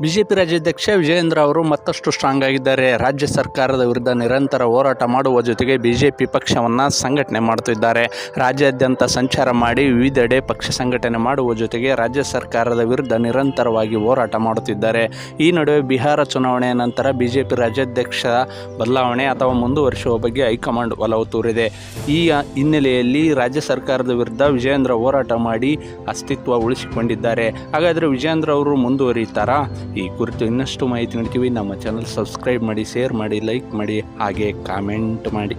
BJP ರಾಜ್ಯಾಧ್ಯಕ್ಷ ವಿಜಯೇಂದ್ರ ಅವರು ಮತ್ತಷ್ಟು ಸ್ಟ್ರಾಂಗ್ ಆಗಿದ್ದಾರೆ. ರಾಜ್ಯ ಸರ್ಕಾರದ ವಿರುದ್ಧ ನಿರಂತರ ಹೋರಾಟ ಮಾಡುವ ಜೊತೆಗೆ ಬಿಜೆಪಿ ಪಕ್ಷವನ್ನು ಸಂಘಟನೆ ಮಾಡುತ್ತಿದ್ದಾರೆ. ರಾಜ್ಯಾದ್ಯಂತ ಸಂಚಾರ ಮಾಡಿ ವಿವಿಧೆಡೆ ಪಕ್ಷ ಸಂಘಟನೆ ಮಾಡುವ ಜೊತೆಗೆ ರಾಜ್ಯ ಸರ್ಕಾರದ ವಿರುದ್ಧ ನಿರಂತರವಾಗಿ ಹೋರಾಟ ಮಾಡುತ್ತಿದ್ದಾರೆ. ಈ ನಡುವೆ ಬಿಹಾರ ಚುನಾವಣೆಯ ನಂತರ ಬಿಜೆಪಿ ರಾಜ್ಯಾಧ್ಯಕ್ಷ ಬದಲಾವಣೆ ಅಥವಾ ಮುಂದುವರಿಸುವ ಬಗ್ಗೆ ಹೈಕಮಾಂಡ್ ಒಲವು ತೋರಿದೆ. ಈ ಹಿನ್ನೆಲೆಯಲ್ಲಿ ರಾಜ್ಯ ಸರ್ಕಾರದ ವಿರುದ್ಧ ವಿಜಯೇಂದ್ರ ಹೋರಾಟ ಮಾಡಿ ಅಸ್ತಿತ್ವ ಉಳಿಸಿಕೊಂಡಿದ್ದಾರೆ. ಹಾಗಾದರೆ ವಿಜಯೇಂದ್ರ ಅವರು ಮುಂದುವರಿಯುತ್ತಾರಾ? ಈ ಕುರಿತು ಇನ್ನಷ್ಟು ಮಾಹಿತಿ ನೀಡ್ತೀವಿ. ನಮ್ಮ ಚಾನಲ್ ಸಬ್ಸ್ಕ್ರೈಬ್ ಮಾಡಿ, ಶೇರ್ ಮಾಡಿ, ಲೈಕ್ ಮಾಡಿ, ಹಾಗೆ ಕಾಮೆಂಟ್ ಮಾಡಿ.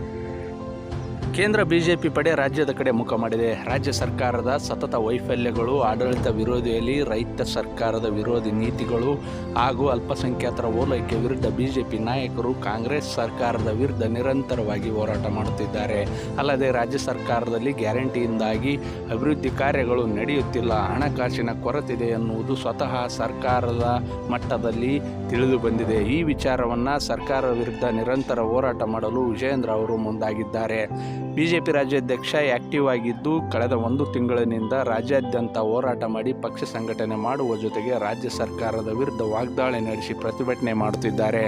ಕೇಂದ್ರ ಬಿಜೆಪಿ ಪಡೆ ರಾಜ್ಯದ ಕಡೆ ಮುಖ ಮಾಡಿದೆ. ರಾಜ್ಯ ಸರ್ಕಾರದ ಸತತ ವೈಫಲ್ಯಗಳು, ಆಡಳಿತ ವಿರೋಧಿಯಲ್ಲಿ ರೈತ ಸರ್ಕಾರದ ವಿರೋಧಿ ನೀತಿಗಳು ಹಾಗೂ ಅಲ್ಪಸಂಖ್ಯಾತರ ಓಲೈಕೆ ವಿರುದ್ಧ ಬಿಜೆಪಿ ನಾಯಕರು ಕಾಂಗ್ರೆಸ್ ಸರ್ಕಾರದ ವಿರುದ್ಧ ನಿರಂತರವಾಗಿ ಹೋರಾಟ ಮಾಡುತ್ತಿದ್ದಾರೆ. ಅಲ್ಲದೆ ರಾಜ್ಯ ಸರ್ಕಾರದಲ್ಲಿ ಗ್ಯಾರಂಟಿಯಿಂದಾಗಿ ಅಭಿವೃದ್ಧಿ ಕಾರ್ಯಗಳು ನಡೆಯುತ್ತಿಲ್ಲ, ಹಣಕಾಸಿನ ಕೊರತಿದೆ ಎನ್ನುವುದು ಸ್ವತಃ ಸರ್ಕಾರದ ಮಟ್ಟದಲ್ಲಿ ತಿಳಿದು ಬಂದಿದೆ. ಈ ವಿಚಾರವನ್ನು ಸರ್ಕಾರದ ವಿರುದ್ಧ ನಿರಂತರ ಹೋರಾಟ ಮಾಡಲು ವಿಜಯೇಂದ್ರ ಅವರು ಮುಂದಾಗಿದ್ದಾರೆ. ಬಿಜೆಪಿ ರಾಜ್ಯಾಧ್ಯಕ್ಷ ಆಕ್ಟಿವ್ ಆಗಿದ್ದು ಕಳೆದ 1 ತಿಂಗಳಿನಿಂದ ರಾಜ್ಯಾದ್ಯಂತ ಹೋರಾಟ ಮಾಡಿ ಪಕ್ಷ ಸಂಘಟನೆ ಮಾಡುವ ಜೊತೆಗೆ ರಾಜ್ಯ ಸರ್ಕಾರದ ವಿರುದ್ಧ ವಾಗ್ದಾಳಿ ನಡೆಸಿ ಪ್ರತಿಭಟನೆ ಮಾಡುತ್ತಿದ್ದಾರೆ.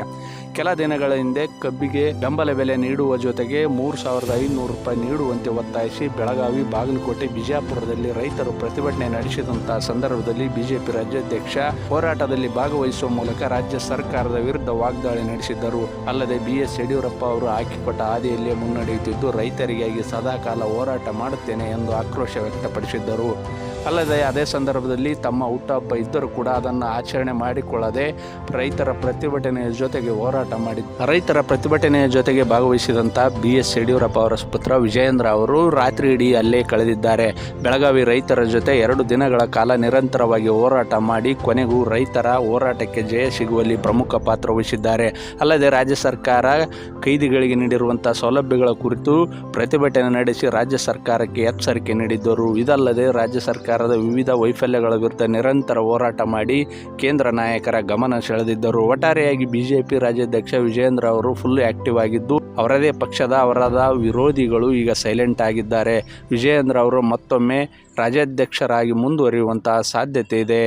ಕೆಲ ದಿನಗಳ ಹಿಂದೆ ಕಬ್ಬಿಗೆ ಬೆಂಬಲ ಬೆಲೆ ನೀಡುವ ಜೊತೆಗೆ 3,500 ರೂಪಾಯಿ ನೀಡುವಂತೆ ಒತ್ತಾಯಿಸಿ ಬೆಳಗಾವಿ, ಬಾಗಲಕೋಟೆ, ಬಿಜಾಪುರದಲ್ಲಿ ರೈತರು ಪ್ರತಿಭಟನೆ ನಡೆಸಿದಂತಹ ಸಂದರ್ಭದಲ್ಲಿ ಬಿಜೆಪಿ ರಾಜ್ಯಾಧ್ಯಕ್ಷ ಹೋರಾಟದಲ್ಲಿ ಭಾಗವಹಿಸುವ ಮೂಲಕ ರಾಜ್ಯ ಸರ್ಕಾರದ ವಿರುದ್ಧ ವಾಗ್ದಾಳಿ ನಡೆಸಿದ್ದರು. ಅಲ್ಲದೆ BS ಯಡಿಯೂರಪ್ಪ ಅವರು ಹಾಕಿಕೊಟ್ಟ ಹಾದಿಯಲ್ಲೇ ಮುನ್ನಡೆಯುತ್ತಿದ್ದು ರೈತರಿಗಾಗಿ ಸದಾಕಾಲ ಹೋರಾಟ ಮಾಡುತ್ತೇನೆ ಎಂದು ಆಕ್ರೋಶ ವ್ಯಕ್ತಪಡಿಸಿದ್ದರು. ಅಲ್ಲದೆ ಅದೇ ಸಂದರ್ಭದಲ್ಲಿ ತಮ್ಮ ಹುಟ್ಟುಹಬ್ಬ ಇದ್ದರೂ ಕೂಡ ಅದನ್ನು ಆಚರಣೆ ಮಾಡಿಕೊಳ್ಳದೆ ರೈತರ ಪ್ರತಿಭಟನೆಯ ಜೊತೆಗೆ ರೈತರ ಪ್ರತಿಭಟನೆಯ ಜೊತೆಗೆ ಭಾಗವಹಿಸಿದಂಥ BS ಯಡಿಯೂರಪ್ಪ ಅವರ ಸುಪುತ್ರ ವಿಜಯೇಂದ್ರ ಅವರು ರಾತ್ರಿ ಇಡೀ ಅಲ್ಲೇ ಕಳೆದಿದ್ದಾರೆ. ಬೆಳಗಾವಿ ರೈತರ ಜೊತೆ 2 ದಿನಗಳ ಕಾಲ ನಿರಂತರವಾಗಿ ಹೋರಾಟ ಮಾಡಿ ಕೊನೆಗೂ ರೈತರ ಹೋರಾಟಕ್ಕೆ ಜಯ ಸಿಗುವಲ್ಲಿ ಪ್ರಮುಖ ಪಾತ್ರ ವಹಿಸಿದ್ದಾರೆ. ಅಲ್ಲದೆ ರಾಜ್ಯ ಸರ್ಕಾರ ಕೈದಿಗಳಿಗೆ ನೀಡಿರುವಂಥ ಸೌಲಭ್ಯಗಳ ಕುರಿತು ಪ್ರತಿಭಟನೆ ನಡೆಸಿ ರಾಜ್ಯ ಸರ್ಕಾರಕ್ಕೆ ಎಚ್ಚರಿಕೆ ನೀಡಿದ್ದರು. ಇದಲ್ಲದೆ ರಾಜ್ಯ ಸರ್ಕಾರದ ವಿವಿಧ ವೈಫಲ್ಯಗಳ ವಿರುದ್ಧ ನಿರಂತರ ಹೋರಾಟ ಮಾಡಿ ಕೇಂದ್ರ ನಾಯಕರ ಗಮನ ಸೆಳೆದಿದ್ದರು. ಒಟ್ಟಾರೆಯಾಗಿ ಬಿಜೆಪಿ ರಾಜ್ಯಾಧ್ಯಕ್ಷ ವಿಜಯೇಂದ್ರ ಅವರು ಫುಲ್ ಆಕ್ಟಿವ್ ಆಗಿದ್ದು ಅವರದೇ ಪಕ್ಷದ ವಿರೋಧಿಗಳು ಈಗ ಸೈಲೆಂಟ್ ಆಗಿದ್ದಾರೆ. ವಿಜಯೇಂದ್ರ ಅವರು ಮತ್ತೊಮ್ಮೆ ರಾಜ್ಯಾಧ್ಯಕ್ಷರಾಗಿ ಮುಂದುವರಿಯುವಂತಹ ಸಾಧ್ಯತೆ ಇದೆ.